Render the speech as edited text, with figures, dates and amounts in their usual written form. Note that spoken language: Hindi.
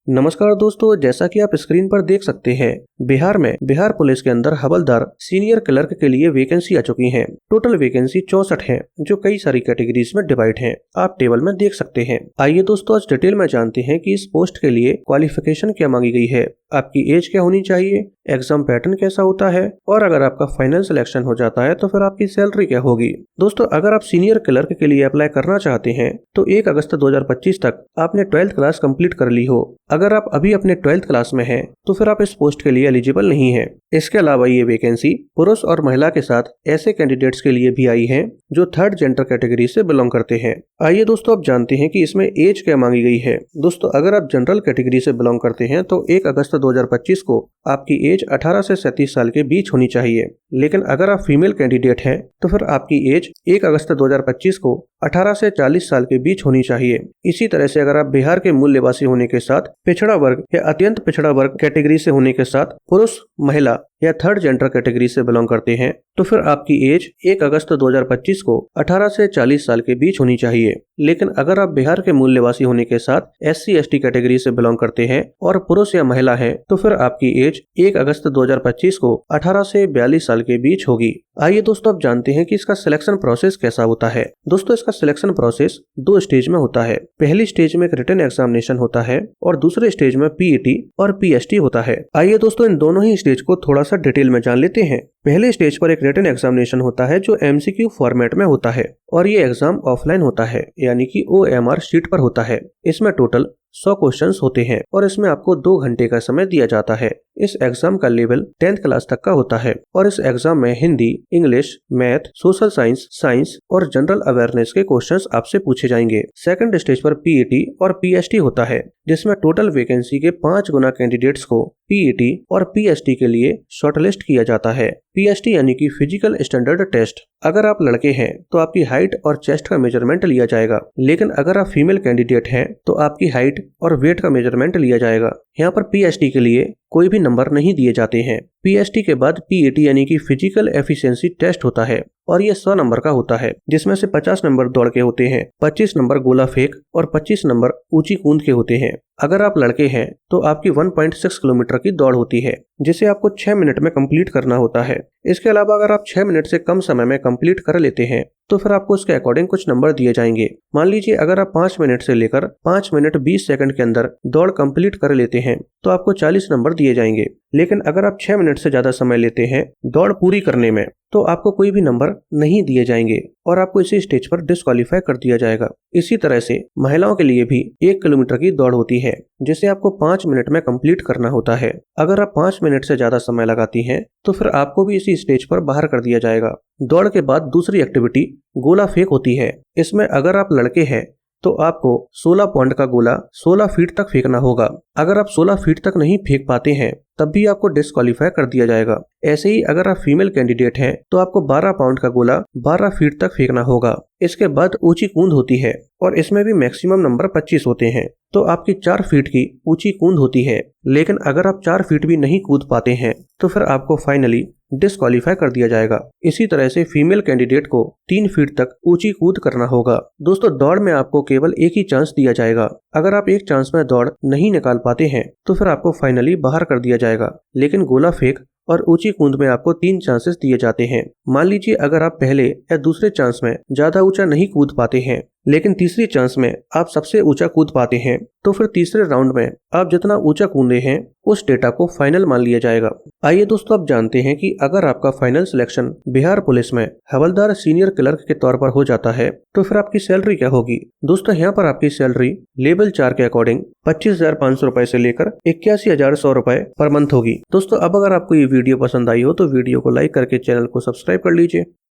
नमस्कार दोस्तों, जैसा कि आप स्क्रीन पर देख सकते हैं, बिहार पुलिस के अंदर हवलदार सीनियर क्लर्क के लिए वैकेंसी आ चुकी हैं। टोटल वैकेंसी 64 है, जो कई सारी कैटेगरीज में डिवाइड हैं। आप टेबल में देख सकते हैं। आइए दोस्तों, आज डिटेल में जानते हैं कि इस पोस्ट के लिए क्वालिफिकेशन क्या मांगी गई है, आपकी एज क्या होनी चाहिए, एग्जाम पैटर्न कैसा होता है, और अगर आपका फाइनल सिलेक्शन हो जाता है तो फिर आपकी सैलरी क्या होगी। दोस्तों, अगर आप सीनियर क्लर्क के लिए अप्लाई करना चाहते हैं तो 1 अगस्त 2025 तक आपने 12th क्लास कंप्लीट कर ली हो। अगर आप अभी अपने 12th क्लास में हैं तो फिर आप इस पोस्ट के लिए एलिजिबल नहीं हैं। इसके अलावा ये वैकेंसी पुरुष और महिला के साथ ऐसे कैंडिडेट्स के लिए भी आई है जो 3rd जेंडर कैटेगरी से बिलोंग करते हैं। आइए दोस्तों, अब जानते हैं कि इसमें एज क्या मांगी गई है। दोस्तों, अगर आप जनरल कैटेगरी से बिलोंग करते हैं तो 1 अगस्त 2025 को आपकी एज 18 से 37 साल के बीच होनी चाहिए। लेकिन अगर आप फीमेल कैंडिडेट हैं तो फिर आपकी एज 1 अगस्त 2025 को 18 से 40 साल के बीच होनी चाहिए। इसी तरह से अगर आप बिहार के मूल निवासी होने के साथ, पिछड़ा वर्ग या अत्यंत पिछड़ा वर्ग कैटेगरी से होने के साथ, पुरुष, महिला या 3rd जेंडर कैटेगरी से बिलोंग करते हैं तो फिर आपकी एज 1 अगस्त 2025 को 18 से 40 साल के बीच होनी चाहिए। लेकिन अगर आप बिहार के मूल निवासी होने के साथ SC/ST कैटेगरी से बिलोंग करते हैं और पुरुष या महिला हैं तो फिर आपकी एज 1 अगस्त 2025 को 18 से 42 साल के बीच होगी। आइए दोस्तों, अब जानते हैं कि इसका सिलेक्शन प्रोसेस कैसा होता है। दोस्तों, इसका सिलेक्शन प्रोसेस 2 स्टेज में होता है। पहली स्टेज में एक रिटन एग्जामिनेशन होता है और दूसरे स्टेज में PET और PST होता है। आइए दोस्तों, इन दोनों ही स्टेज को थोड़ा सा डिटेल में जान लेते हैं। पहले स्टेज पर एक रिटन एग्जामिनेशन होता है जो MCQ फॉर्मेट में होता है और ये एग्जाम ऑफलाइन होता है, यानी कि OMR शीट पर होता है। इसमें टोटल 100 क्वेश्चंस होते हैं और इसमें आपको 2 घंटे का समय दिया जाता है। इस एग्जाम का लेवल 10th क्लास तक का होता है और इस एग्जाम में Hindi, English, math, social science और जनरल अवेयरनेस के क्वेश्चंस आपसे पूछे जाएंगे। सेकंड स्टेज पर PET और PST होता है, जिसमें टोटल वैकेंसी के 5 गुना कैंडिडेट्स को PET और PST के लिए शॉर्टलिस्ट किया जाता है। PST यानी कि फिजिकल स्टैंडर्ड टेस्ट। अगर आप लड़के हैं तो आपकी हाइट और चेस्ट का मेजरमेंट लिया जाएगा, लेकिन अगर आप फीमेल कैंडिडेट हैं तो आपकी हाइट और वेट का मेजरमेंट लिया जाएगा। यहाँ पर PST के लिए कोई भी नंबर नहीं दिए जाते हैं। PST के बाद PET यानी कि फिजिकल एफिशिएंसी टेस्ट होता है और ये 100 नंबर का होता है, जिसमें से 50 नंबर दौड़ के होते हैं, 25 नंबर गोला फेंक और 25 नंबर ऊंची कूद के होते हैं। अगर आप लड़के हैं तो आपकी 1.6 किलोमीटर की दौड़ होती है, जिसे आपको 6 मिनट में कंप्लीट करना होता है। इसके अलावा अगर आप 6 मिनट से कम समय में कंप्लीट कर लेते हैं तो फिर आपको उसके अकॉर्डिंग कुछ नंबर दिए जाएंगे। मान लीजिए अगर आप 5 मिनट से लेकर 5 मिनट 20 सेकंड के अंदर दौड़ कंप्लीट कर लेते हैं तो आपको 40 नंबर दिए जाएंगे। लेकिन अगर आप 6 मिनट से ज्यादा समय लेते हैं दौड़ पूरी करने में तो आपको कोई भी नंबर नहीं दिए जाएंगे और आपको इसी स्टेज पर डिस्क्वालीफाई कर दिया जाएगा। इसी तरह से महिलाओं के लिए भी 1 किलोमीटर की दौड़ होती है, जिसे आपको 5 मिनट में कंप्लीट करना होता है। अगर आप 5 मिनट से ज्यादा समय लगाती हैं तो फिर आपको भी इसी स्टेज पर बाहर कर दिया जाएगा। दौड़ के बाद दूसरी एक्टिविटी गोला फेंक होती है। इसमें अगर आप लड़के हैं तो आपको 16 पॉइंट का गोला 16 फीट तक फेंकना होगा। अगर आप 16 फीट तक नहीं फेंक पाते हैं तब भी आपको डिस्क्वालीफाई कर दिया जाएगा। ऐसे ही अगर आप फीमेल कैंडिडेट हैं तो आपको 12 पाउंड का गोला 12 फीट तक फेंकना होगा। इसके बाद ऊंची कूद होती है और इसमें भी मैक्सिमम नंबर 25 होते हैं, तो आपकी 4 फीट की ऊंची कूद होती है। लेकिन अगर आप 4 फीट भी नहीं कूद पाते हैं तो फिर आपको फाइनली डिस्क्वालीफाई कर दिया जाएगा। इसी तरह से फीमेल कैंडिडेट को 3 फीट तक ऊंची कूद करना होगा। दोस्तों, दौड़ में आपको केवल एक ही चांस दिया जाएगा। अगर आप एक चांस में दौड़ नहीं निकाल पाते हैं तो फिर आपको फाइनली बाहर कर दिया जाएगा। लेकिन गोला फेंक और ऊंची कूद में आपको 3 चांसेस दिए जाते हैं। मान लीजिए अगर आप पहले या दूसरे चांस में ज्यादा ऊंचा नहीं कूद पाते हैं, लेकिन तीसरी चांस में आप सबसे ऊंचा कूद पाते हैं तो फिर तीसरे राउंड में आप जितना ऊंचा कूदे हैं उस डेटा को फाइनल मान लिया जाएगा। आइए दोस्तों, अब जानते हैं कि अगर आपका फाइनल सिलेक्शन बिहार पुलिस में हवलदार सीनियर क्लर्क के तौर पर हो जाता है तो फिर आपकी सैलरी क्या होगी। दोस्तों, यहाँ पर आपकी सैलरी लेवल 4 के अकॉर्डिंग 25,500 रुपए से लेकर 81,100 रुपए पर मंथ होगी। दोस्तों, अब अगर आपको ये वीडियो पसंद आई हो तो वीडियो को लाइक करके चैनल को सब्सक्राइब कर लीजिए।